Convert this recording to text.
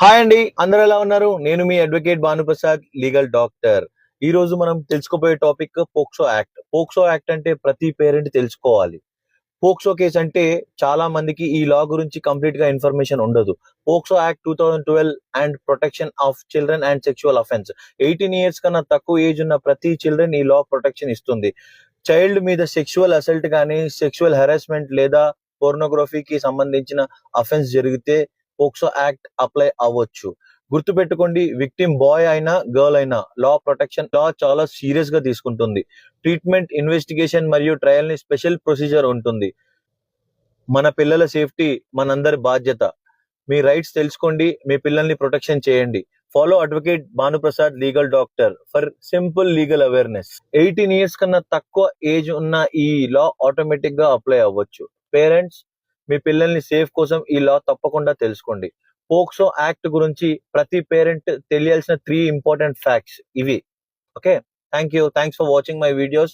Hi అండి, అందరూ ఎలా ఉన్నారు? నేను మీ అడ్వకేట్ భానుప్రసాద్, లీగల్ డాక్టర్. ఈ రోజు మనం తెలుసుకోబోయే topic POCSO act. POCSO act అంటే ప్రతి పేరెంట్ తెలుసుకోవాలి. పోక్సో కేసు అంటే చాలా మందికి ఈ లా గురించి కంప్లీట్ గా ఇన్ఫర్మేషన్ ఉండదు. POCSO act 2012 and protection of children and sexual offence. 18 years కన్నా తక్కువ ఏజ్ ఉన్న ప్రతి చిల్డ్రన్ ఈ లా ప్రొటెక్షన్ ఇస్తుంది. చైల్డ్ మీద సెక్షువల్ అసల్ట్ కానీ, సెక్షువల్ హెరాస్మెంట్ లేదా పోర్నోగ్రఫీకి సంబంధించిన అఫెన్స్ జరిగితే పోక్సో యాక్ట్ అప్లై అవ్వచ్చు. గుర్తుపెట్టుకోండి, విక్టిమ్ బాయ్ అయినా గర్ల్ అయినా లా ప్రొటెక్షన్ లా చాలా సీరియస్ గా తీసుకుంటుంది. ట్రీట్మెంట్, ఇన్వెస్టిగేషన్ మరియు ట్రయల్ ని స్పెషల్ ప్రొసీజర్ ఉంటుంది. మన పిల్లల సేఫ్టీ మనందరి బాధ్యత. మీ రైట్స్ తెలుసుకోండి, మీ పిల్లల్ని ప్రొటెక్షన్ చేయండి. Follow advocate Bhanuprasad, legal doctor for simple legal awareness. 18 years కన్నా తక్కువ ఏజ్ ఉన్న ఈ లా ఆటోమేటిక్ గా అప్లై అవ్వచ్చు. పేరెంట్స్, మీ పిల్లల్ని సేఫ్ కోసం ఈ లా తప్పకుండా తెలుసుకోండి. పోక్సో యాక్ట్ గురించి ప్రతి పేరెంట్ తెలియాల్సిన 3 ఇంపార్టెంట్ ఫ్యాక్ట్స్ ఇవి. Okay, thank you. Thanks for watching my videos.